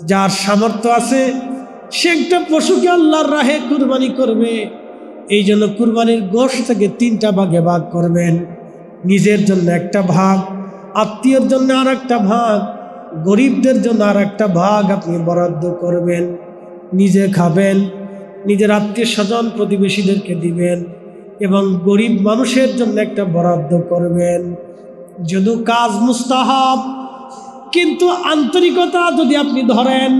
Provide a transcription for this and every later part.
যার সামর্থ্য আছে সে একটা পশুকে আল্লাহর রাহে কুরবানি করবে। এই জন্য কুরবানির গোশত থেকে 3টা ভাগে ভাগ করবেন। নিজের জন্য একটা ভাগ, আত্মীয়র জন্য আর একটা ভাগ, গরিবদের জন্য আর একটা ভাগ আপনি বরাদ্দ করবেন। নিজে খাবেন, নিজের আত্মীয় স্বজন প্রতিবেশীদেরকে দিবেন এবং গরিব মানুষের জন্য একটা বরাদ্দ করবেন। যদিও কাজ মুস্তাহাব, কিন্তু আন্তরিকতা যদি আপনি ধরেন,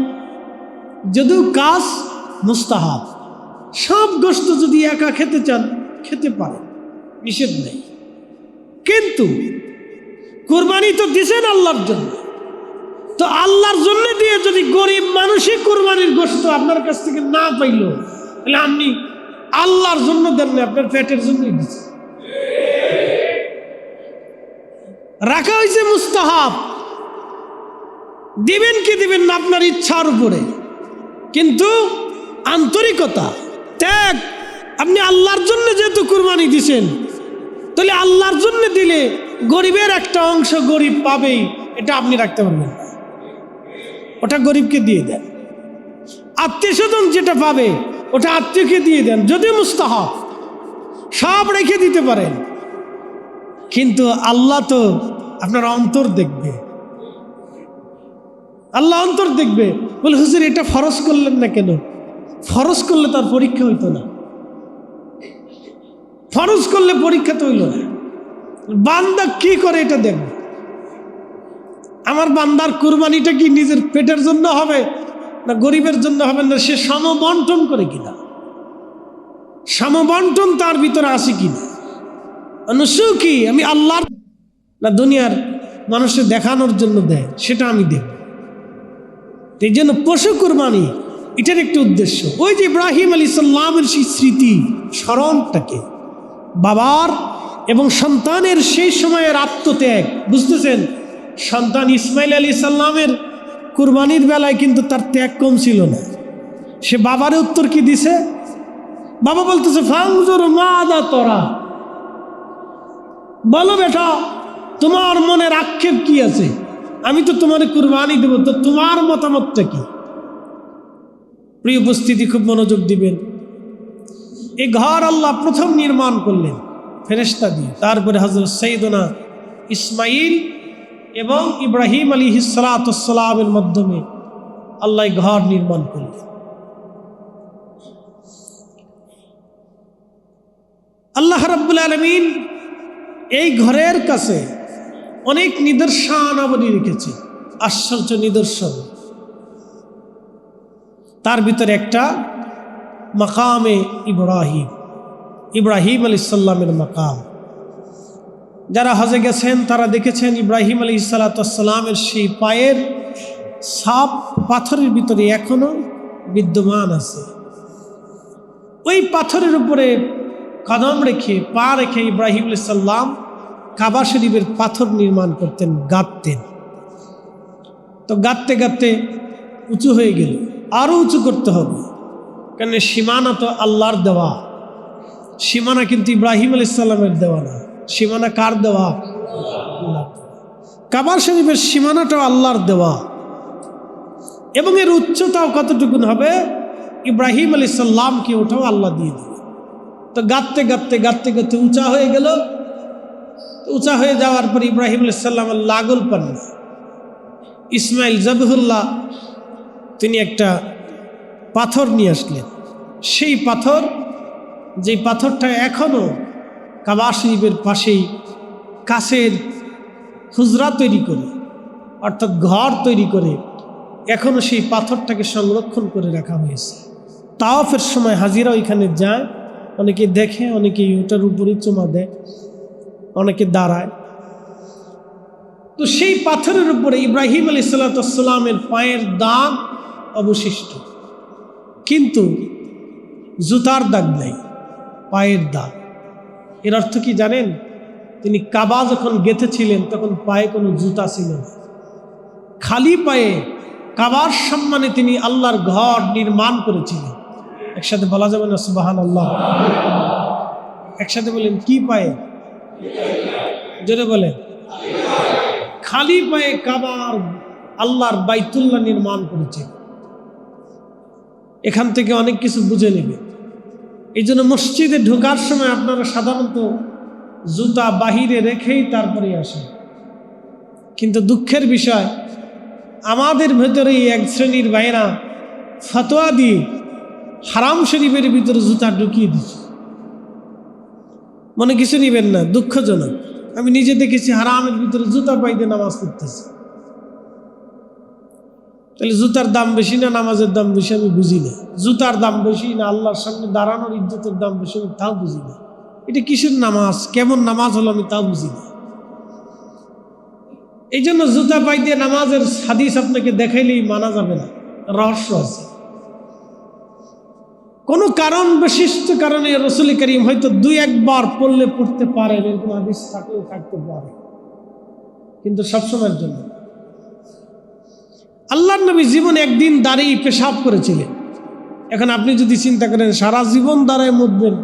যদিও কাজ মুস্তাহাব, সব গোশত যদি একা খেতে চান খেতে পারেন, নিষেধ নেই। কিন্তু কুরবানি তো দিছেন আল্লাহর জন্য, তো আল্লাহর জন্য দিয়ে যদি গরিব মানুষই কুরবানির গোশত আপনার কাছ থেকে না পাইল, তাহলে আপনি আল্লাহর জন্য দেন না, আপনার পেটের জন্যই দিচ্ছেন। রাখা হয়েছে মুস্তাহাব, দিবেন কি দিবেন না আপনার ইচ্ছার উপরে, কিন্তু আন্তরিকতা ত্যাগ, আপনি আল্লাহর জন্য যেহেতু কুরবানি দিছেন, তাহলে আল্লাহর জন্য দিলে গরিবের একটা অংশ গরিব পাবেই, এটা আপনি রাখতে পারবেন না, ওটা গরিবকে দিয়ে দেন। আত্মীয় স্বজন যেটা পাবে ওটা আত্মীয়কে দিয়ে দেন, যদিও মুস্তাহাব, সব রেখে দিতে পারেন। কিন্তু আল্লাহ তো আপনার অন্তর দেখবে, আল্লাহ অন্তর দেখবে। বলে হুজুর এটা ফরজ করলেন না কেন? ফরজ করলে তার পরীক্ষা হইতো না, ফরজ করলে পরীক্ষা তো হইল না। বান্দা কি করে এটা দেখবে, আমার বান্দার কুরবানিটা কি নিজের পেটের জন্য হবে না গরিবের জন্য হবে, না সে সমবন্টন করে কিনা, সমবন্টন তার ভিতরে আসে কিনা, কি আমি আল্লাহর না দুনিয়ার মানুষের দেখানোর জন্য দেয়, সেটা আমি দেব। এই জন্য পশু কুরবানি এটার একটা উদ্দেশ্য। ওই যে ইব্রাহিম আলাইহিস সালামের সেই স্মৃতি স্মরণটাকে, বাবার এবং সন্তানের সেই সময়ের আত্মত্যাগ, বুঝতেছেন? সন্তান ইসমাইল আলাইহিস সালামের কুরবানির বেলায় কিন্তু তার ত্যাগ কম ছিল না। সে বাবারে উত্তর কি দিছে? বাবা বলতেছে ফাংজুর মাদা তোরা, বলো বেটা তোমার মনের আক্ষেপ কি আছে, আমি তো তোমার কুরবানি দেব, তো তোমার মতামতটা কি? প্রিয় উপস্থিতি, খুব মনোযোগ দিবেন। এই ঘর আল্লাহ প্রথম নির্মাণ করলেন ফেরেশতা দিয়ে, তারপরে হযরত সাইয়েদনা ইসমাইল এবং ইব্রাহিম আলাইহিস সালামের মাধ্যমে আল্লাহ ঘর নির্মাণ করলেন। আল্লাহ রাব্বুল আলামিন এই ঘরের কাছে অনেক নিদর্শনাবলী রেখেছে, আশ্চর্য নিদর্শন। তার ভিতরে একটা মাকামে ইব্রাহিম, ইব্রাহিম আলাইহিস সালামের মাকাম। যারা হজে গেছেন তারা দেখেছেন ইব্রাহিম আলাইহিস সালামের সেই পায়ের ছাপ পাথরের ভিতরে এখনো বিদ্যমান আছে। ওই পাথরের উপরে কদম রেখে, পা রেখে ইব্রাহিম আলাইহিস সালাম কাবা শরীফের পাথর নির্মাণ করতেন, গাঁথতেন। তো গাঁথতে গাঁথতে উঁচু হয়ে গেল, আরো উঁচু করতে হবে, কারণ সীমানা তো আল্লাহর দেওয়া। সীমানা কিন্তু ইব্রাহিম আলাইহিস সালামের দেওয়া না, সীমানা কার দেওয়া? আল্লাহ। কাবা শরীফের সীমানাটাও আল্লাহর দেওয়া, এবং এর উচ্চতাও কতটুকুন হবে? ইব্রাহিম আলাইহিস সালামকে ওটাও আল্লাহ দিয়ে দিল। তো গাঁথতে গাঁথতে গাঁথতে গাঁথতে উঁচা হয়ে গেল। উঁচা হয়ে যাওয়ার পর ইব্রাহিম আলাইহিস সালাম লাগল পান না। ইসমাইল জবহুল্লাহ তিনি একটা পাথর নিয়ে আসলেন। সেই পাথর, যে পাথরটা এখনো কাবা শরীফের পাশেই কাছের হুজরা তৈরি করে, অর্থাৎ ঘর তৈরি করে এখনো সেই পাথরটাকে সংরক্ষণ করে রাখা হয়েছে। তাওয়াফের সময় হাজিরা ওইখানে যায়, অনেকে দেখে, অনেকে ওটার উপরে চুমা দেয়, অনেকে দাঁড়ায়। তো সেই পাথরের উপরে ইব্রাহিম আলাইহিস সালামের পায়ের দাগ অবশিষ্ট, কিন্তু জুতার দাগ নাই, পায়ের দাগ। এর অর্থ কি জানেন? তিনি কাবা যখন গেঁথেছিলেন তখন পায়ে কোনো জুতা ছিল না, খালি পায়ে কাবার সম্মানে তিনি আল্লাহর ঘর নির্মাণ করেছিলেন। একসাথে বলা যাবে না সুবহানাল্লাহ? একসাথে বলেন, কি পায়ে? জোরে বলেন। খালি পায়ে কাবার আল্লাহর বাইতুল্লাহ নির্মাণ করেছে। এখান থেকে অনেক কিছু বুঝে নেবে। এই জন্য মসজিদে ঢোকার সময় আপনারা সাধারণত জুতা বাহিরে রেখেই তারপরে আসেন। কিন্তু দুঃখের বিষয়, আমাদের ভেতরেই এক শ্রেণীর ভাইরা ফতোয়া দিয়ে হারাম শরীফের ভিতরে জুতা ঢুকিয়ে দিচ্ছে। মনে কিছু নিবেন না, দুঃখজনক। আমি নিজে দেখেছি হারামের ভিতরে জুতা পাইতে নামাজ পড়তেছে। তাহলে জুতার দাম বেশি না নামাজের দাম বেশি আমি বুঝি না। জুতার দাম বেশি না আল্লাহর সামনে দাঁড়ানোর ইজ্জতের দাম বেশি আমি তাও বুঝি না। এটা কিসের নামাজ, কেমন নামাজ হলো আমি তাও বুঝি না। এই জন্য জুতা পাই দিয়ে নামাজের হাদিস আপনাকে দেখাইলেই মানা যাবে না, রহস্য আছে। কোনো কারণ বিশিষ্ট কারণে রাসূল করিম হয়তো 2-1 পড়লে পড়তে পারেন, এরকম হাদিস থাকলেও থাকতে পারে, কিন্তু সবসময়ের জন্য। আল্লাহর নবী জীবনে একদিন দাঁড়িয়ে পেশাব করেছিলেন। এখন আপনি যদি চিন্তা করেন সারা জীবন দাঁড়ায় মুতবেন,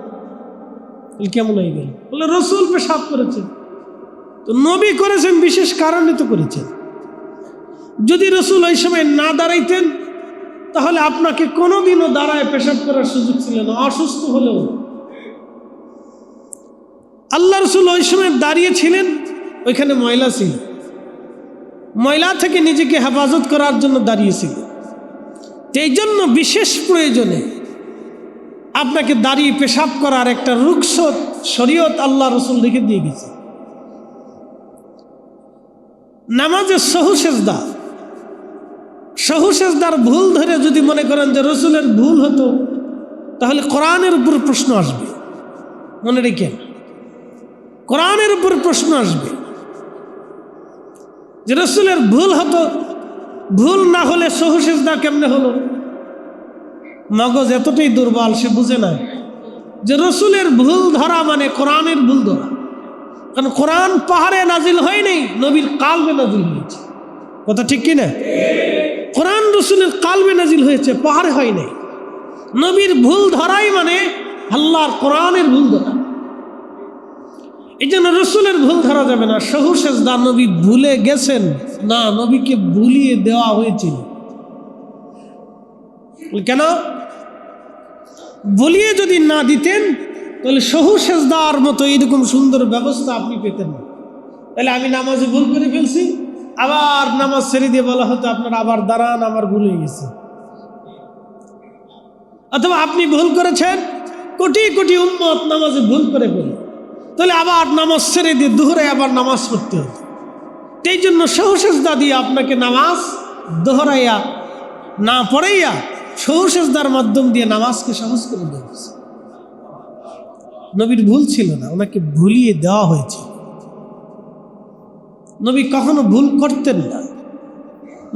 কেমন হয়ে গেল? বলে রাসূল পেশাব করেছেন, তো নবী করেছেন বিশেষ কারণে তো করেছেন। যদি রাসূল ওই সময় না দাঁড়াইতেন তাহলে আপনাকে কোনোদিনও দাঁড়ায় পেশাব করার সুযোগ ছিল না, অসুস্থ হলেও। আল্লাহ রাসূল ওই সময় দাঁড়িয়েছিলেন, ওইখানে ময়লা ছিল, ময়লা থেকে নিজেকে হেফাজত করার জন্য দাঁড়িয়েছিল। এই জন্য বিশেষ প্রয়োজনে আপনাকে দাঁড়িয়ে পেশাব করার একটা রুখসত শরীয়ত আল্লাহ রাসূল লিখে দিয়ে গেছে। নামাজের সহু সেজদা, সহু সেজদার ভুল ধরে যদি মনে করেন যে রাসূলের ভুল হতো, তাহলে কোরআনের উপর প্রশ্ন আসবে। মনে রেখেন, কোরআনের উপর প্রশ্ন আসবে যে রাসূলের ভুল হতো, ভুল না হলে সহু সেজদা কেমনে হলো? মগজ এতটাই দুর্বল, সে বুঝে না যে রাসূলের ভুল ধরা মানে কোরআনের ভুল ধরা। কারণ কোরআন পাহাড়ে নাজিল হয় নাই, নবীর কালবে নাজিল হয়েছে। কথা ঠিক কিনা? কোরআন রাসূলের কালবে নাজিল হয়েছে, পাহাড়ে হয় নাই। নবীর ভুল ধরাই মানে আল্লাহর কোরআনের ভুল ধরা। এই জন্য রাসূলের ভুল ধরা যাবে না। সহু সেজদা নবী ভুলে গেছেন না, নবীকে ভুলিয়ে দেওয়া হয়েছিল। কেন? ভুলিয়ে যদি না দিতেন তাহলে সহু সেজদার মতো এরকম সুন্দর ব্যবস্থা আপনি পেতেন না। তাহলে আমি নামাজে ভুল করে ফেলছি, আবার নামাজ ছেড়ে দিয়ে বলা হতো আপনারা আবার দাঁড়ান, আমার ভুল হয়ে গেছে। অথবা আপনি ভুল করেছেন, কোটি কোটি উম্মত নামাজে ভুল করে ফেলে, তাহলে আবার নামাজ ছেড়ে দিয়ে দুহরে আবার নামাজ পড়তে হতো। এই জন্য সহু সেজদা দিয়ে আপনাকে নামাজ দোহরাইয়া না পড়াইয়া সহু সেজদার মাধ্যম দিয়ে নামাজকে সহজ করে দেওয়া হয়েছে। নবীর ভুল ছিল না, ওনাকে ভুলিয়ে দেওয়া হয়েছে। নবী কখনো ভুল করতেন না।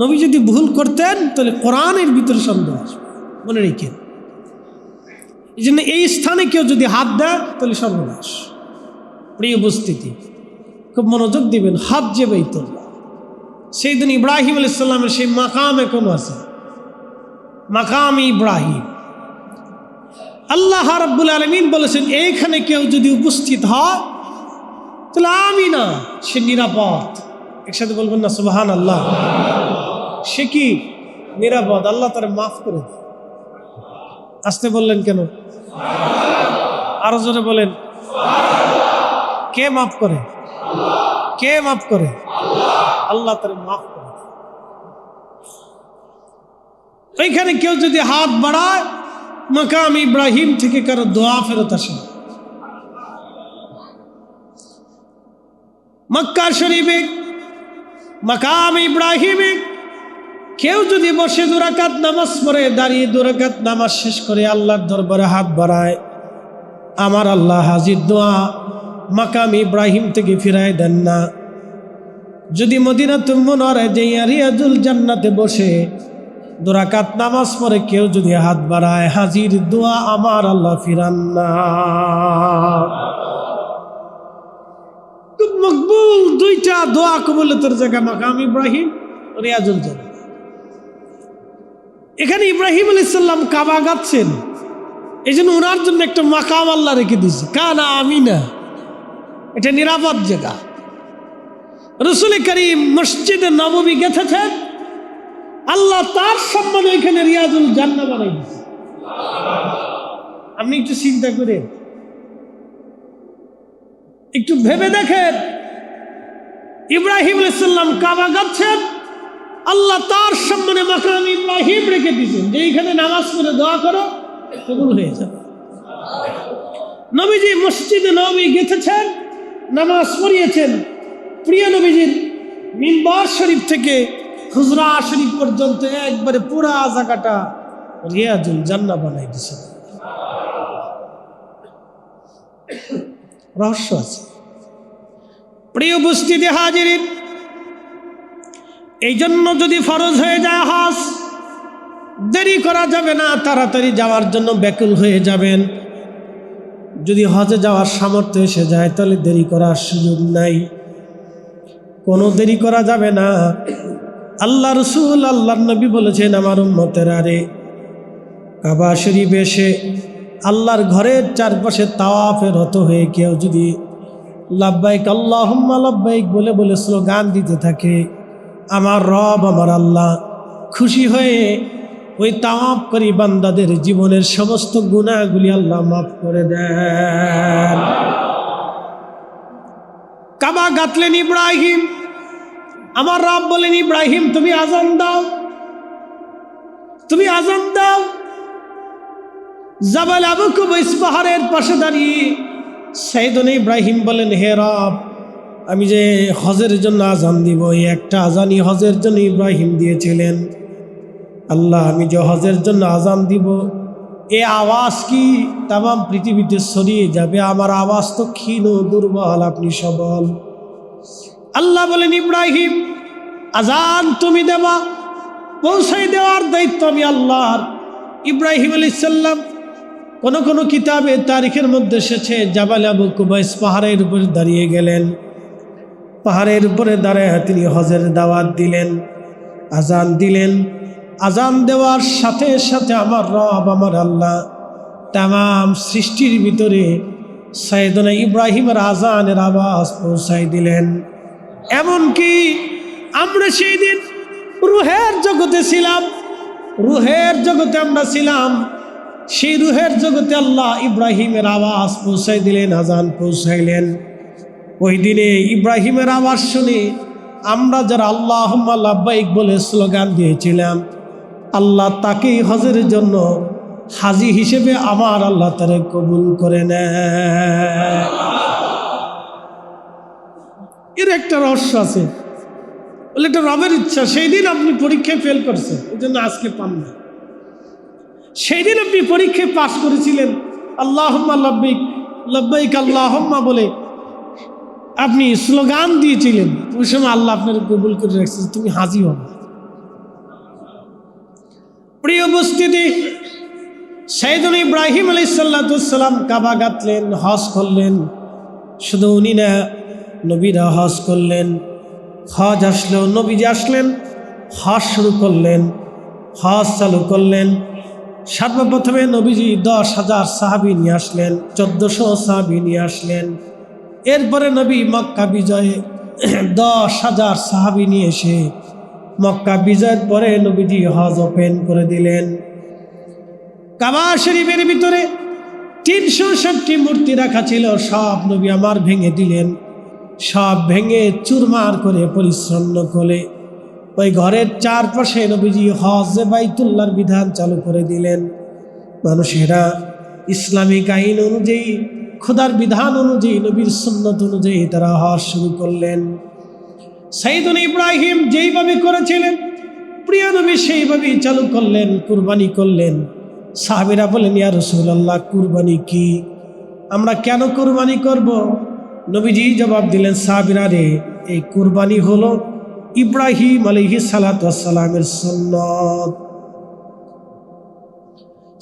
নবী যদি ভুল করতেন তাহলে কোরআনের ভিতরে সন্দেহ আসবে, মনে রেখেন। এই জন্য এই স্থানে কেউ যদি হাত দেয় তাহলে সর্বনাশ। প্রিয় উপস্থিতি, খুব মনোযোগ দিবেন। হাত যে বাইতুল্লাহ, সেই দিন ইব্রাহিম আলাইহিস সালামের সেই মাকাম এখনো আছে, মাকাম ইব্রাহিম। আল্লাহ রাব্বুল আলামিন বলেছেন এইখানে কেউ যদি উপস্থিত হয় তাহলে আমি না, সে নিরাপদ। একসাথে বলবেন না সুবহানাল্লাহ। সে কি নিরাপদ, আল্লাহ তার মাফ করে দেয়। আসতে বললেন কেন? আরো জোরে বলেন। কে মাফ করে? কে মাফ করে? আল্লাহ তার মাফ করে দেয়। ওইখানে কেউ যদি হাত বাড়ায়, মাকাম ইব্রাহিম থেকে কারো দোয়া ফেরত আসে। মক্কা শরীফে মাকাম ইব্রাহিমে কেউ যদি বসে 2 রাকাত নামাজ পড়ে, দাঁড়িয়ে 2 রাকাত নামাজ শেষ করে আল্লাহর দরবারে হাত বাড়ায়, আমার আল্লাহ হাজির দোয়া মাকাম ইব্রাহিম থেকে ফিরায় দেন না। যদি মদিনাতুল মুনাওয়ারায় যে রিয়াজুল জান্নাতে বসে 2 রাকাত নামাজ পড়ে কেউ যদি হাত বাড়ায়, হাজির দোয়া আমার আল্লাহ ফিরান না। খুব মকবুল 2টা দোয়া কবুলের জায়গা মাকাম ইব্রাহিম, রিয়াজুল জান্নাত। এখানে ইব্রাহিম আলাইহিস সালাম কাবা গাচ্ছেন, এই জন্য ওনার জন্য একটা মাকাম আল্লাহ রেখে দিয়েছে, কানা আমিনা। এটা নিরাপদ জায়গা। রাসূল করিম মসজিদে নববী গেছেন, আল্লাহ তার সম্মানে এখানে রিয়াজুল জান্নাহ বানাই দিয়েছে। আপনি একটু চিন্তা করে একটু ভেবে দেখেন, ইব্রাহিম আলাইহিস সালাম কাবা গাচ্ছেন, আল্লাহ তার সম্মানে মাকাম ইব্রাহিম রেখে দিয়েছেন যে এইখানে নামাজ পড়ে দোয়া করো, কবুল হয়ে যাবে। নবীজি মসজিদে নববী গেছেন, নামাজ পড়িয়েছেন, প্রিয় নবীজির মিম্বার শরীফ থেকে হুজরা শরীফ পর্যন্ত একবারে পুরা জায়গাটা রিয়াজুল জান্নাহ বানাই দিয়েছেন। রহস্য আছে। প্রিয় উপস্থিতি হাজিরিন, এই জন্য যদি ফরজ হয়ে যায় হজ, দেরি করা যাবে না, তাড়াতাড়ি যাওয়ার জন্য ব্যাকুল হয়ে যাবেন। যদি হজে যাওয়ার সামর্থ্য এসে যায় তাহলে দেরি করার সুযোগ নাই, কোনো দেরি করা যাবে না। আল্লাহ রসুল আল্লাহর নবী বলেছেন, আমার উম্মতেরা রে, কাবা শরীফ এসে আল্লাহর ঘরের চারপাশে তাওয়াফে রত হয়ে কেউ যদি লাব্বাইক আল্লাহুম্মা লাব্বাইক বলে বলে স্লোগান দিতে থাকে, আমার রব আমার আল্লাহ খুশি হয়ে ওই তাওয়াফকারী বান্দাদের জীবনের সমস্ত গুনাহগুলি আল্লাহ মাফ করে দেন। কাবা গাঁথলেন ইব্রাহিম, আমার রব বলেন, ইব্রাহিম তুমি আজান দাও, তুমি আজান দাও। জাবাল আবু কুবাইস পাহাড়ের পাশে দাঁড়িয়ে সাইয়েদনা ইব্রাহিম বলেন, হে রব, আমি যে হজের জন্য আজান দিব, এই একটা আজানই হজের জন্য ইব্রাহিম দিয়েছিলেন। আল্লাহ, আমি যে হজের জন্য আজান দিব, এ আওয়াজ কি তামাম পৃথিবীতে ছড়িয়ে যাবে? আমার আওয়াজ তো ক্ষীণ দুর্বল, আপনি সবল। আল্লাহ বলেন, ইব্রাহিম আজান তুমি দেবা, পৌঁছাই দেওয়ার দায়িত্ব আমি আল্লাহর। ইব্রাহিম আলাইহিস সালাম কোন কোন কিতাবে তারিখের মধ্যে এসেছে, জাবাল আবু কুবাইস পাহাড়ের উপরে দাঁড়িয়ে গেলেন, পাহাড়ের উপরে দাঁড়ায় তিনি হজের দাওয়াত দিলেন, আজান দিলেন। আজান দেওয়ার সাথে সাথে আমার রব আমার আল্লাহ তামাম সৃষ্টির ভিতরে সাইয়েদনা ইব্রাহিমের আজানের আওয়াজ পৌঁছাই দিলেন। এমনকি আমরা সেই দিন রুহের জগতে ছিলাম, রুহের জগতে আমরা ছিলাম, সেই রুহের জগতে আল্লাহ ইব্রাহিমের আওয়াজ পৌঁছাই দিলেন, আজান পৌঁছাইলেন। ওই দিনে ইব্রাহিমের আওয়াজ শুনে আমরা যারা আল্লাহুম্মা লাব্বাইক বলে স্লোগান দিয়েছিলাম, আল্লাহ তাকেই হজের জন্য হাজি হিসেবে আমার আল্লাহ তারে কবুল করে নেয়। এর একটা রহস্য আছে, বলে এটা রবের ইচ্ছা। সেই দিন আপনি পরীক্ষায় ফেল করছেন, এই জন্য আজকে পান না। সেই দিন আপনি পরীক্ষায় পাশ করেছিলেন, আল্লাহুম্মা লাব্বাইক লাব্বাইক আল্লাহুম্মা বলে আপনি স্লোগান দিয়েছিলেন, ওই সময় আল্লাহ আপনার কবুল করে রাখছে, তুমি হাজি হবে। প্রিয় উপস্থিতি, সাইয়েদনা ইব্রাহিম আলাইহিস সালাম কাবা গাঁথলেন, হজ করলেন। শুধু উনি না, নবীরা হজ করলেন। হজ আসলো, নবীজি আসলেন, হজ শুরু করলেন, হজ চালু করলেন। সর্বপ্রথমে নবীজি 10,000 সাহাবী নিয়ে আসলেন, 1400 সাহাবী নিয়ে আসলেন। এরপরে নবী মক্কা বিজয়ে 10,000 সাহাবী নিয়ে এসে মক্কা বিজয়ের পরে নবীজি হজ ওপেন করে দিলেন। কাবা শরীফের ভিতরে 360টি মূর্তি রাখা ছিল, সব নবী আমার ভেঙে দিলেন, সব ভেঙে চুরমার করে পরিচ্ছন্ন করে ওই ঘরের চারপাশে নবীজি হজে বাইতুল্লাহর বিধান চালু করে দিলেন। মানুষেরা ইসলামিক আইন অনুযায়ী, খোদার বিধান অনুযায়ী, নবীর সুন্নত অনুযায়ী তারা হজ শুরু করলেন। সাইয়েদনা ইব্রাহিম যেইভাবে করেছিলেন, প্রিয় নবী সেইভাবেই চালু করলেন, কুরবানি করলেন। সাহাবীরা বলেন, ইয়া রাসূলুল্লাহ, কুরবানি কি? আমরা কেন কুরবানি করব? নবীজি জবাব দিলেন, সাহাবীরা রে, এই কুরবানি হলো ইব্রাহিম আলাইহিস সালাতু ওয়াস সালামের সুন্নত।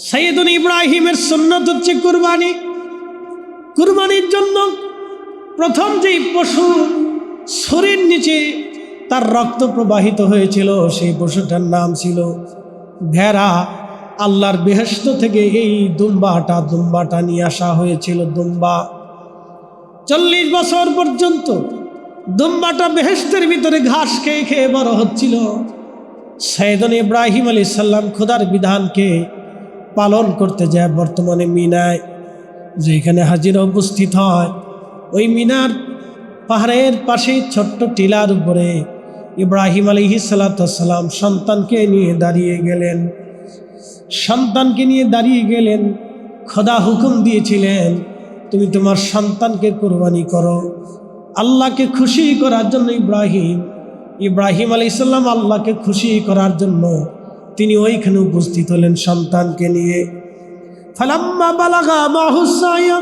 সাইয়েদনা ইব্রাহিমের সুন্নত হচ্ছে কুরবানি। কুরবানির জন্য প্রথম যেই পশু শরীর নিচে তার রক্ত প্রবাহিত হয়েছিল, সেই পশুটার নাম ছিল ভেড়া। আল্লাহর বেহেশত থেকে এই দুম্বাটা নিয়ে আসা হয়েছিল। দুম্বা 40 বছর পর্যন্ত দুম্বাটা বেহেশতের ভিতরে ঘাস খেয়ে খেয়ে বড় হচ্ছিল। সাইয়েদনা ইব্রাহিম আলাইহিস সালাম খোদার বিধানকে পালন করতে যায় বর্তমানে মিনায়, যেখানে হাজিরা উপস্থিত হয়, ওই মিনার পাহাড়ের পাশে ছোট্ট টিলার উপরে ইব্রাহিম আলাইহিস সালাম সন্তানকে নিয়ে দাঁড়িয়ে গেলেন। সন্তানকে নিয়ে দাঁড়িয়ে গেলেন। খোদা হুকুম দিয়েছিলেন, তুমি তোমার সন্তানকে কোরবানি করো। আল্লাহকে খুশি করার জন্য ইব্রাহিম আলাইহিস সালাম আল্লাহকে খুশি করার জন্য তিনি ওইখানে উপস্থিত হলেন সন্তানকে নিয়ে। ফালাম্মা বালাগা মাহুস সায়া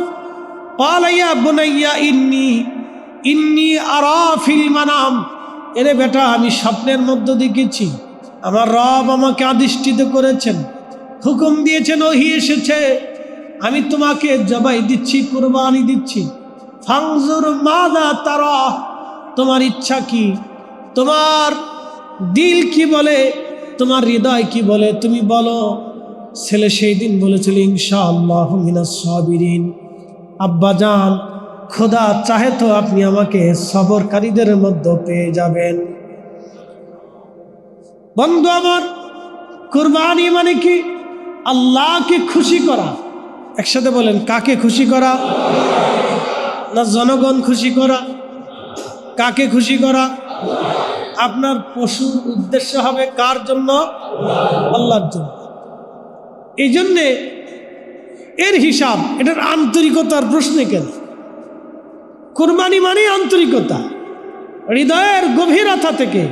ক্বালা ইয়া বুনাইয়া ইন্নী আরা ফিল মানাম, এরে বেটা, আমি স্বপ্নের মধ্যে দেখেছি, আমার রব আমাকে আদিষ্টিত করেছেন, হুকুম দিয়েছেন, ওহী এসেছে, আমি তোমাকে জবাই দিচ্ছি, কুরবানি দিচ্ছি। ফানজুর মাযা তারা, তোমার ইচ্ছা কি, তোমার দিল কি বলে, তোমার হৃদয় কি বলে, তুমি বলো। ছেলে সেই দিন বলেছিল, ইনশাআল্লাহু মিনাস সাবিরিন। আব্বাজান, খোদা চাহে তো আপনি আমাকে সবরকারীদের মধ্যে পেয়ে যাবেন। বন্ধু আমার, কুরবানি মানে কি? আল্লাহকে খুশি করা। একসাথে বলেন, কাকে খুশি করা? না জনগণ খুশি করা? কাকে খুশি করা? আপনার পশুর উদ্দেশ্য হবে কার জন্য? আল্লাহর জন্য। এই জন্যে এর হিসাব, এটার আন্তরিকতার প্রশ্নে কেন? কুরবানি মানে আন্তরিকতা, হৃদয়ের গভীরতা থেকে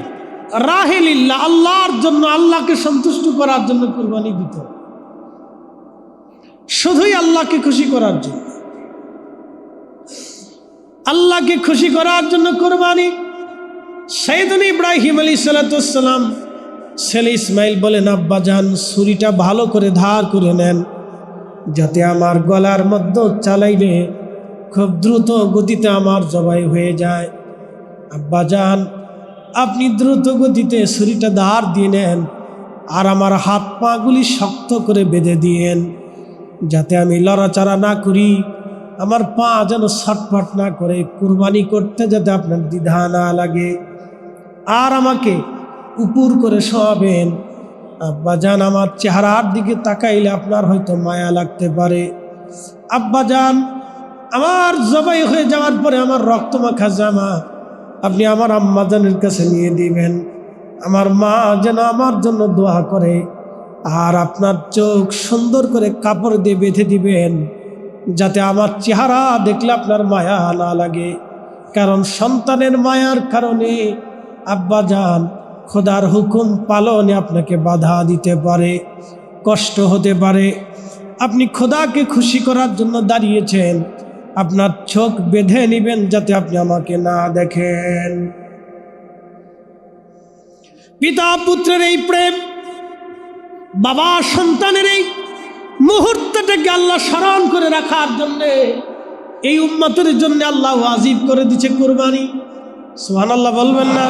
রাহে লিল্লাহ, আল্লাহর জন্য, আল্লাহকে সন্তুষ্ট করার জন্য কুরবানি দিতে, শুধুই আল্লাহকে খুশি করার জন্য, আল্লাহকে খুশি করার জন্য কুরবানি। সাইয়েদনা ইব্রাহিম আলাইহিস সালাম ছেলে ইসমাইল বলেন, আব্বাজান, ছুরিটা ভালো করে ধার করে নেন, যাতে আমার গলার মধ্যে চালাইলে খুব দ্রুত গতিতে আমার জবাই হয়ে যায়। আব্বাজান, আপনি দ্রুত গতিতে ছুরিটা ধার দিয়ে নেন, আর আমার হাত পাগুলি শক্ত করে বেঁধে দিয়েন, যাতে আমি লড়াচড়া না করি, আমার পা যেন ছটফট না করে, কুরবানি করতে যাতে আপনার দ্বিধা না লাগে। আর আমাকে উপর করে শোয়াবেন। আব্বাজান, আমার চেহারার দিকে তাকাইলে আপনার হয়তো মায়া লাগতে পারে। আব্বাজান, আমার জবাই হয়ে যাওয়ার পরে আমার রক্তমাখা জামা আপনি আমার আম্মাজানের কাছে নিয়ে দিবেন, আমার মা যেন আমার জন্য দোয়া করে। আর আপনার চোখ সুন্দর করে কাপড় দিয়ে বেঁধে দিবেন, যাতে আমার চেহারা দেখলে আপনার মায়া না লাগে। কারণ সন্তানের মায়ার কারণে আব্বাজান খোদার হুকুম পালনে আপনাকে বাধা দিতে পারে, কষ্ট হতে পারে। আপনি খোদাকে খুশি করার জন্য দাঁড়িয়েছেন, আপনার চোখ বেঁধে নেবেন যাতে আপনি আমাকে না দেখেন। পিতা পুত্রের এই প্রেম, বাবা সন্তানের এই মুহূর্তটাকে আল্লাহ স্মরণ করে রাখার জন্যে এই উম্মতের জন্য আল্লাহ ওয়াজিব করে দিচ্ছে কুরবানি। সুবহানাল্লাহ বলবেন না?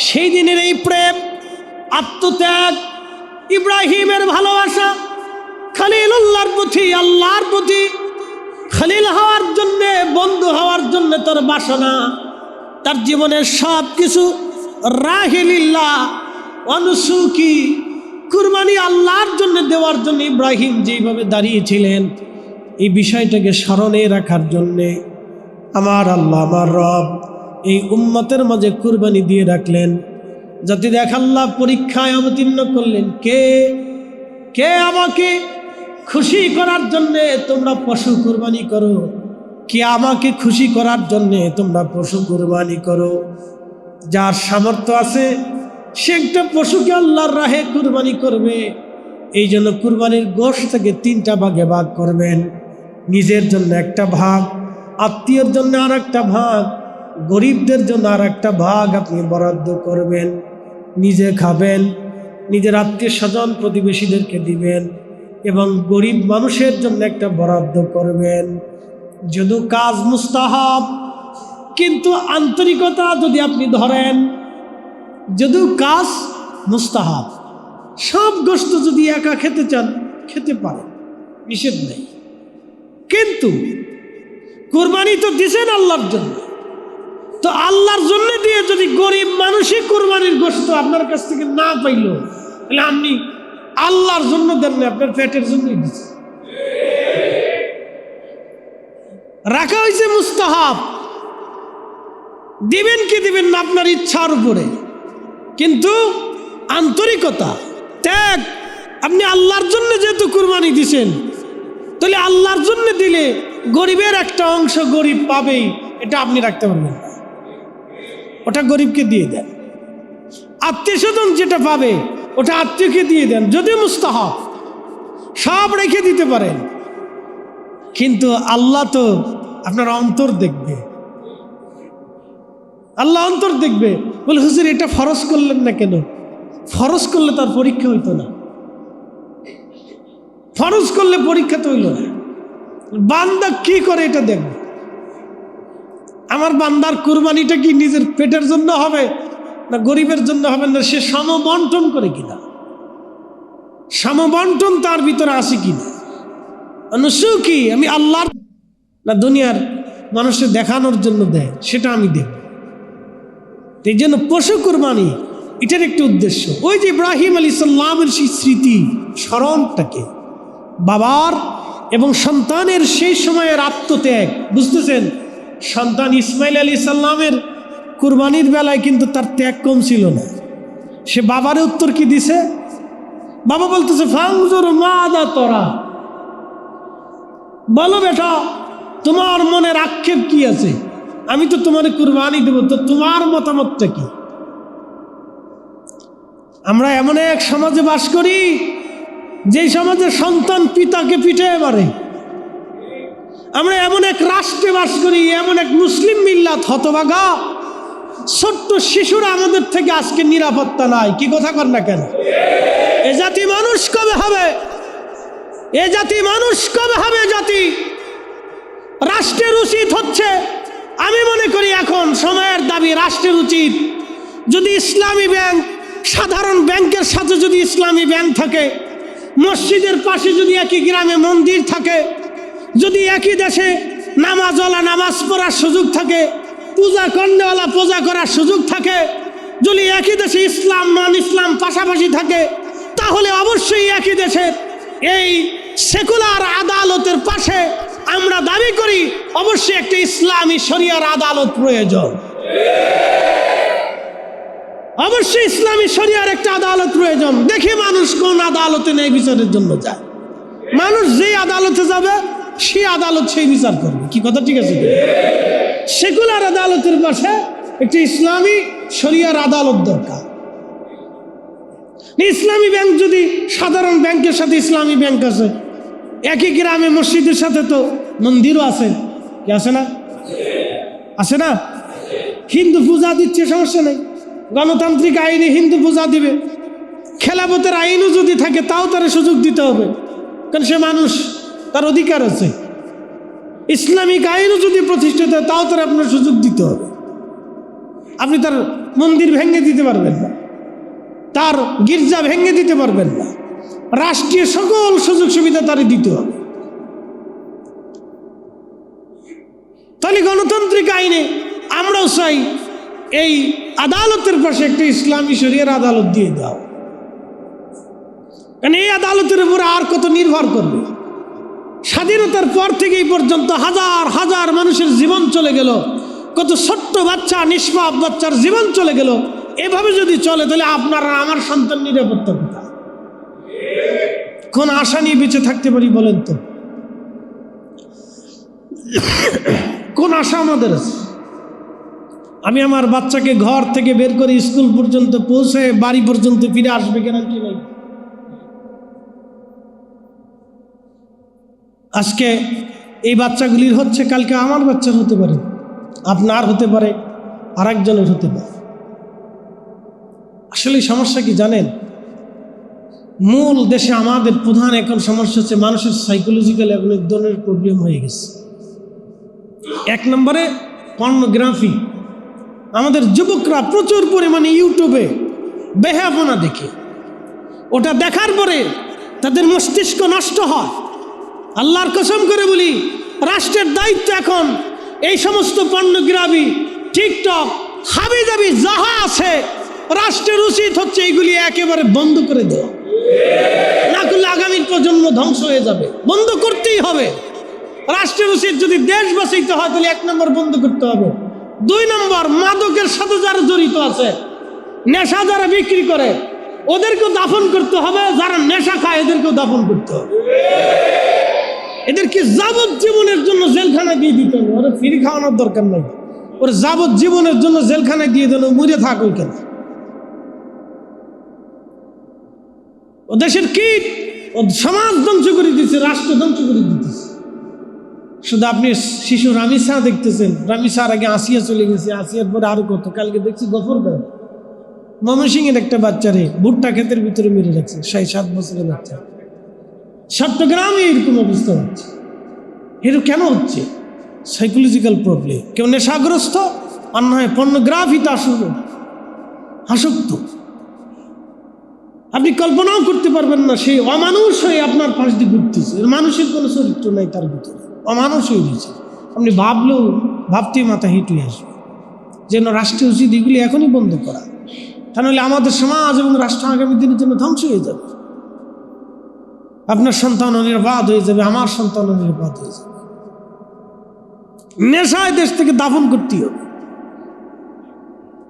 সেই দিনের এই প্রেম, আত্মত্যাগ, ইব্রাহিমের ভালোবাসা, খলিলুল্লাহর প্রতি, আল্লাহর প্রতি খলিল হওয়ার জন্যে, বন্ধু হওয়ার জন্য তার বাসনা, তার জীবনের সব কিছু রাহিলিল্লাহ অনুসুকি, কুরবানি আল্লাহর জন্য দেওয়ার জন্য ইব্রাহিম যেইভাবে দাঁড়িয়েছিলেন, এই বিষয়টাকে স্মরণে রাখার জন্যে আমার আল্লাহ, আমার রব এই উম্মতের মাঝে কুরবানি দিয়ে রাখলেন। যাতে দেখ আল্লাহ পরীক্ষায় অবতীর্ণ করলেন, কে আমাকে খুশি করার জন্যে তোমরা পশু কুরবানি করো, কে আমাকে খুশি করার জন্যে তোমরা পশু কুরবানি করো। যার সামর্থ্য আছে সে একটা পশুকে আল্লাহর রাহে কুরবানি করবে। এই জন্য কুরবানির গোশত থেকে 3টা ভাগে ভাগ করবেন। নিজের জন্য একটা ভাগ, আত্মীয়র জন্য আর একটা ভাগ, গরিবদের জন্য আর একটা ভাগ আপনি বরাদ্দ করবেন। নিজে খাবেন, নিজের আত্মীয় স্বজন প্রতিবেশীদেরকে দিবেন, এবং গরিব মানুষের জন্য একটা বরাদ্দ করবেন। যদিও কাজ মুস্তাহাব, কিন্তু আন্তরিকতা যদি আপনি ধরেন, যদিও কাজ মুস্তাহাব, সব গোশত যদি একা খেতে চান খেতে পারেন, নিষেধ নেই। কিন্তু কুরবানি তো দিছেন আল্লাহর জন্য, তো আল্লাহর জন্য দিয়ে যদি গরিব মানুষই কুরবানির গোশত আপনার কাছ থেকে না পাইল, তাহলে আপনি আল্লাহর জন্য দেন না, আপনার পেটের জন্যই দিচ্ছেন। রাখা হয়েছে মুস্তাহাব, দিবেন কি দিবেন না আপনার ইচ্ছার উপরে, কিন্তু আন্তরিকতা ত্যাগ, আপনি আল্লাহর জন্য যেহেতু কুরবানি দিছেন, তাহলে আল্লাহর জন্য দিলে গরিবের একটা অংশ গরিব পাবেই, এটা আপনি রাখতে পারবেন না, ওটা গরিবকে দিয়ে দেন। আত্মীয় স্বজন যেটা পাবে ওটা আত্মীয়কে দিয়ে দেন, যদিও মুস্তাহাব, সব রেখে দিতে পারেন, কিন্তু আল্লাহ তো আপনার অন্তর দেখবে, আল্লাহ অন্তর দেখবে। বলে হুজুর এটা ফরজ করলেন না কেন? ফরজ করলে তার পরীক্ষা হইতো না, ফরজ করলে পরীক্ষা তো হইল না। বান্দা কি করে এটা দেখবে, আমার বান্দার কুরবানিটা কি নিজের পেটের জন্য হবে না গরিবের জন্য হবে, না সে সমবন্টন করে কিনা, সমবন্টন তার ভিতরে আসে কিনা, কি আমি আল্লাহর না দুনিয়ার মানুষের দেখানোর জন্য দেয়, সেটা আমি দেব। এই জন্য পশু কুরবানি এটার একটা উদ্দেশ্য। ওই যে ইব্রাহিম আলাইহিস সালামের সেই স্মৃতি স্মরণটাকে, বাবার এবং সন্তানের সেই সময়ের আত্মত্যাগ, বুঝতেছেন? সন্তান ইসমাইল আলাইহিস সালামের কুরবানির বেলায় কিন্তু তার ত্যাগ কম ছিল না। সে বাবার উত্তর কি দিছে? বাবা বলতেছে ফাংজুর মাদা তোরা, বলো বেটা তোমার মনের আক্ষেপ কি আছে, আমি তো তোমার কুরবানি দেব, তো তোমার মতামতটা কি? আমরা এমন এক সমাজে বাস করি যে সমাজে সন্তান পিতাকে পিঠে মারে। আমরা এমন এক রাষ্ট্রে বাস করি, এমন এক মুসলিম মিল্লাত হতভাগা, ছোট্ট শিশুরা আমাদের থেকে আজকে নিরাপত্তা নাই। কি কথা কর না কেন? এ জাতি মানুষ কবে হবে? এ জাতি মানুষ কবে হবে? জাতি রাষ্ট্রের উচিত হচ্ছে, আমি মনে করি এখন সময়ের দাবি, রাষ্ট্রের উচিত যদি ইসলামী ব্যাংক, সাধারণ ব্যাংকের সাথে যদি ইসলামী ব্যাংক থাকে, মসজিদের পাশে যদি একই গ্রামে মন্দির থাকে, যদি একই দেশে নামাজওয়ালা নামাজ পড়ার সুযোগ থাকে, পূজা কন্যাওয়ালা পূজা করার সুযোগ থাকে, যদি একই দেশে ইসলাম নন ইসলাম পাশাপাশি থাকে, তাহলে অবশ্যই একই দেশের এই সেকুলার আদালতের পাশে আমরা দাবি করি অবশ্যই একটা ইসলামী শরিয়ার আদালত প্রয়োজন। অবশ্যই ইসলামী শরিয়ার একটা আদালত প্রয়োজন। দেখি মানুষ কোন আদালতে নেই বিচারের জন্য যায়, মানুষ যেই আদালতে যাবে সেই আদালত সেই বিচার করবে। কি কথা ঠিক আছে? সেকুলার আদালতের পাশে একটি ইসলামী শরিয়ার আদালত দরকার। ইসলামী ব্যাংক যদি সাধারণ ব্যাংকের সাথে ইসলামী ব্যাংক আছে, একই গ্রামে মসজিদের সাথে তো মন্দিরও আছে, কি আছে না? আছে না? হিন্দু পূজা দিচ্ছে, সমস্যা নেই, গণতান্ত্রিক আইনে হিন্দু পূজা দিবে। খেলাফতের আইনও যদি থাকে তাও তার সুযোগ দিতে হবে, কারণ সে মানুষ, তার অধিকার আছে। ইসলামিক আইনও যদি প্রতিষ্ঠিত হয় তাও তার আপনার সুযোগ দিতে হবে। আপনি তার মন্দির ভেঙে দিতে পারবেন না, তার গির্জা ভেঙে দিতে পারবেন না, রাষ্ট্রীয় সকল সুযোগ সুবিধা তারে দিতে হবে। তাহলে গণতান্ত্রিক আইনে আমরাও চাই এই আদালতের পাশে একটা ইসলামী শরিয়ার আদালত দিয়ে দাও, কারণ এই আদালতের উপরে আর কত নির্ভর করবে? স্বাধীনতার পর থেকে এই পর্যন্ত হাজার হাজার মানুষের জীবন চলে গেল, কত ছোট্ট বাচ্চা, নিষ্পাপ বাচ্চার জীবন চলে গেল। এভাবে যদি চলে তাহলে আপনার আমার সন্তান নিরাপত্তা কোথায়? কোন আশা নিয়ে বেঁচে থাকতে পারি বলেন তো? কোন আশা আমাদের আছে? আমি আমার বাচ্চাকে ঘর থেকে বের করে স্কুল পর্যন্ত পৌঁছে বাড়ি পর্যন্ত ফিরে আসবে গ্যারান্টি নেই। আজকে এই বাচ্চাগুলির হচ্ছে, কালকে আমার বাচ্চার হতে পারে, আপনার হতে পারে, আর একজনের হতে পারে। আসলে সমস্যা কি জানেন? মূল দেশে আমাদের প্রধান এখন সমস্যা হচ্ছে মানুষের সাইকোলজিক্যাল এক ধরনের প্রবলেম হয়ে গেছে। এক নম্বরে পর্নোগ্রাফি। আমাদের যুবকরা প্রচুর পরিমাণে ইউটিউবে বেহাপনা দেখে, ওটা দেখার পরে তাদের মস্তিষ্ক নষ্ট হয়। আল্লাহর কসম করে বলি, রাষ্ট্রের দায়িত্ব এখন এই সমস্ত পর্নোগ্রাফি টিকটক, হাবিজাবি যাহা আছে, রাষ্ট্রের উচিত হচ্ছে এইগুলি একেবারে বন্ধ করে দেওয়া। না করলে আগামী প্রজন্ম ধ্বংস হয়ে যাবে। বন্ধ করতেই হবে। রাষ্ট্রের উচিত যদি দেশ বাঁচাইতে হয় তাহলে 1 নম্বর বন্ধ করতে হবে। 2 নম্বর, মাদকের সাথে যারা জড়িত আছে, নেশা যারা বিক্রি করে ওদেরকেও দাফন করতে হবে, যারা নেশা খায় এদেরকেও দাফন করতে হবে। এদেরকে যাবজ্জীবনের জন্য জেলখানায় দিয়ে দিতে হবে। ওরা ফ্রি খাওয়ানোর দরকার নাই, ওর যাবজ্জীবনের জন্য জেলখানায় দিয়ে দেন, মরে থাক ওইখানে। ও দেশের কীট, ও সমাজ ধ্বংস করে দিচ্ছে, রাষ্ট্র ধ্বংস করে দিতেছে। শুধু আপনি শিশু রামিসা দেখতেছেন, রামিসার আগে আসিয়া চলে গেছে, আসিয়ার পরে আরো কত। কালকে দেখছি গফরগাঁও ময়মনসিংহের একটা বাচ্চারে ভুট্টা ক্ষেতের ভিতরে মেরে রাখছে, 6-7 বছরের বাচ্চা। চট্টগ্রামে এরকম অবস্থা হচ্ছে। এরকম কেন হচ্ছে? Psychological problem. কেউ নেশাগ্রস্ত, আর নয় পর্নোগ্রাফিতে আসক্ত। আপনি কল্পনাও করতে পারবেন না, সেই অমানুষ হয়ে আপনার পাশ দিয়ে ঘুরতেছে। মানুষের কোনো চরিত্র নাই তার ভিতরে, অমানুষ হয়ে গেছে। আপনি ভাবলেও ভাবতেই মাথা হিট হয়ে আসবে। যেন রাষ্ট্রীয় উচিত এগুলি এখনই বন্ধ করা, তা নাহলে আমাদের সমাজ এবং রাষ্ট্র আগামী দিনের জন্য ধ্বংস হয়ে যাবে। আপনার সন্তানও নির্বাদ হয়ে যাবে, আমার সন্তানও নির্বাদ হয়ে যাবে। নেশায় দেশ থেকে দাফন করতে হবে,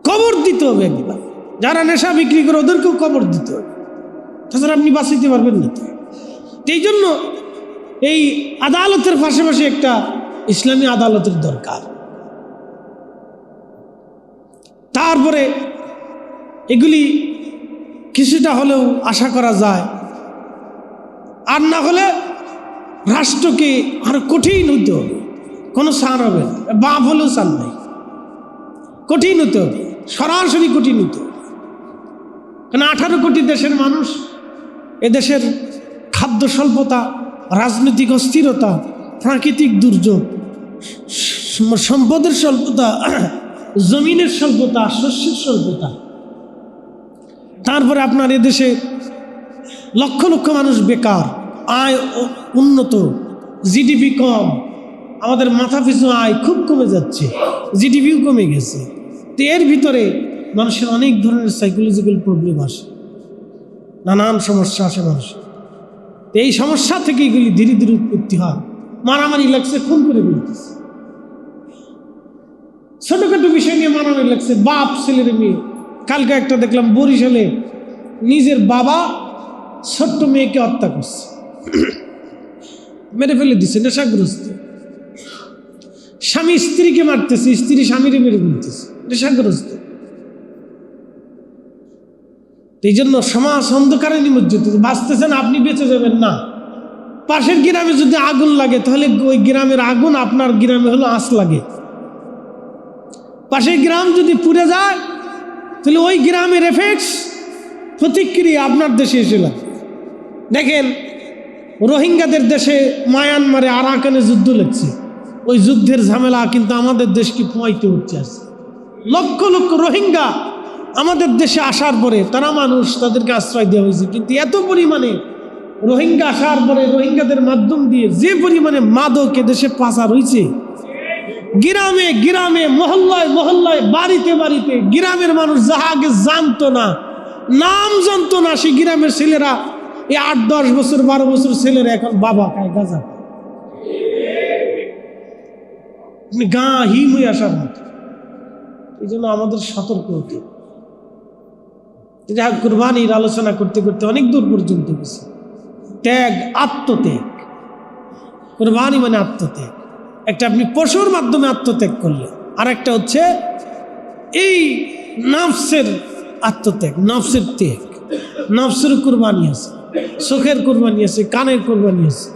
কবর দিতে হবে একবার। যারা নেশা বিক্রি করে ওদেরকেও কবর দিতে হবে, তাছাড়া আপনি বাঁচাইতে পারবেন না। তো এই জন্য এই আদালতের পাশাপাশি একটা ইসলামী আদালতের দরকার। তারপরে এগুলি কিছুটা হলেও আশা করা যায়, আর না হলে রাষ্ট্রকে আরো কঠিন হইতে হবে। কোনো ছাড় হবে না, বাপ হলেও ছাড় নাই, কঠিন হতে হবে, সরাসরি কঠিন হতে হবে। কারণ 18 কোটি দেশের মানুষ, এদেশের খাদ্য স্বল্পতা, রাজনৈতিক অস্থিরতা, প্রাকৃতিক দুর্যোগ, সম্পদের স্বল্পতা, জমিনের স্বল্পতা, শস্যের স্বল্পতা, তারপরে আপনার এদেশে লক্ষ লক্ষ মানুষ বেকার, আয় উন্নত, জিডিপি কম, আমাদের মাথা পিছু আয় খুব কমে যাচ্ছে, জিডিপিও কমে গেছে। তো এর ভিতরে মানুষের অনেক ধরনের সাইকোলজিক্যাল প্রবলেম আসে, নানান সমস্যা আসে মানুষের। তো এই সমস্যা থেকে এগুলি ধীরে ধীরে উৎপত্তি হয়। মারামারি লাগছে, খুন করে ফেলতেছে, ছোটখাটো বিষয় নিয়ে মারামারি লাগছে, বাপ ছেলের মেয়ে। কালকে একটা দেখলাম বরিশালে নিজের বাবা ছোট্ট মেয়েকে হত্যা করছে, মেরে ফেলে দিচ্ছে, নেশাগ্রস্ত। স্বামী স্ত্রীকে মারতেছে, স্ত্রী স্বামীরে মেরে ফেলতেছে, নেশাগ্রস্ত। এই জন্য সমাজ অন্ধকারে নিমজ্জিত। বাঁচতেছেন আপনি, বেঁচে যাবেন না। পাশের গ্রামে যদি আগুন লাগে তাহলে ওই গ্রামের আগুন আপনার গ্রামে হলো আঁচ লাগে। পাশের গ্রাম যদি পুড়ে যায় তাহলে ওই গ্রামের এফেক্টস, প্রতিক্রিয়া আপনার দেশে এসে লাগে। দেখেন রোহিঙ্গাদের দেশে মায়ানমারে আরাকানে যুদ্ধ লেগছে, ওই যুদ্ধের ঝামেলা কিন্তু আমাদের দেশকে পোয়াইতে হচ্ছে। লক্ষ লক্ষ রোহিঙ্গা আমাদের দেশে আসার পরে, তারা মানুষ, তাদেরকে আশ্রয় দেওয়া হয়েছে, কিন্তু এত পরিমাণে রোহিঙ্গা আসার পরে রোহিঙ্গাদের মাধ্যম দিয়ে যে পরিমাণে মাদক দেশে পাচার হয়েছে, গ্রামে গ্রামে, মহল্লায় মহল্লায়, বাড়িতে বাড়িতে, গ্রামের মানুষ যাহা আগে জানতো না, নাম জানতো না, সেই গ্রামের ছেলেরা, এই 8-10 বছর 12 বছর ছেলেরা এখন বাবা খায়, গাঁজা খায়, গা হিম হয়ে আসার মতো। এই জন্য আমাদের সতর্ক হতে। কুরবানির আলোচনা করতে করতে অনেক দূর পর্যন্ত গেছে। ত্যাগ, আত্মত্যাগ। কুরবানি মানে আত্মত্যাগ। একটা আপনি পশুর মাধ্যমে আত্মত্যাগ করলেন, আর একটা হচ্ছে এই নফসের আত্মত্যাগ, নফসের ত্যাগ। নফসের কুরবানি আছে, চোখের কুরবানি আছে, কানের কুরবানি আছে,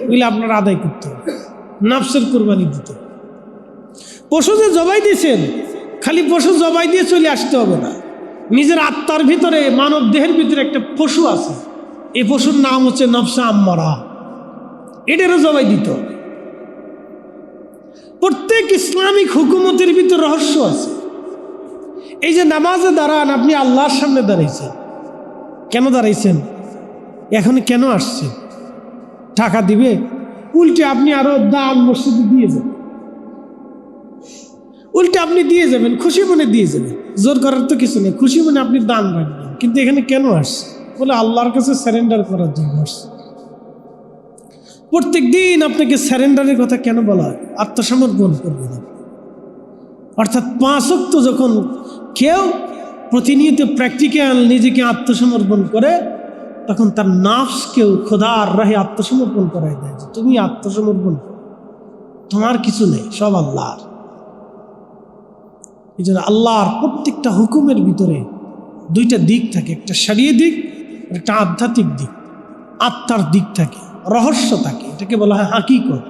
ওইগুলো আপনার আদায় করতে হবে, নফসের কুরবানি দিতে হবে। পশু যে জবাই দিয়েছেন, খালি পশু জবাই দিয়ে চলে আসতে হবে না। নিজের আত্মার ভিতরে, মানব দেহের ভিতরে একটা পশু আছে, এই পশুর নাম হচ্ছে নফসে আম্মারা, এটারও জবাই দিতে হবে। প্রত্যেক ইসলামিক হুকুমতের ভিতর রহস্য আছে। এই যে নামাজে দাঁড়ান, আপনি আল্লাহর সামনে দাঁড়াইছেন, কেন দাঁড়াইছেন? এখন কেন আসছেন? টাকা দিবে? উল্টে আপনি আরো দান মসজিদে দিয়ে যান। উল্টে আপনি দিয়ে যাবেন, খুশি মনে দিয়ে যাবেন, জোর করার তো কিছু নেই, খুশি মনে আপনি দান রাখবেন। কিন্তু এখানে কেন আসছে? বলে আল্লাহর কাছে স্যারেন্ডার করার জন্য আসছে। প্রত্যেক দিন আপনাকে স্যারেন্ডারের কথা কেন বলা হয়? আত্মসমর্পণ করবেন আপনি। অর্থাৎ 5 ওয়াক্ত যখন কেউ প্রতিনিয়ত প্র্যাকটিক্যাল নিজেকে আত্মসমর্পণ করে, তখন তার নাফসকেও খোদার রাহে আত্মসমর্পণ করাই দেয় যে তুমি আত্মসমর্পণ করো, তোমার কিছু নেই, সব আল্লাহর। এই জন্য আল্লাহর প্রত্যেকটা হুকুমের ভিতরে 2টা দিক থাকে, একটা শরীয়ী দিক, একটা আধ্যাত্মিক দিক, আত্মার দিক থাকে, রহস্য থাকে, এটাকে বলা হয় হাকিকত।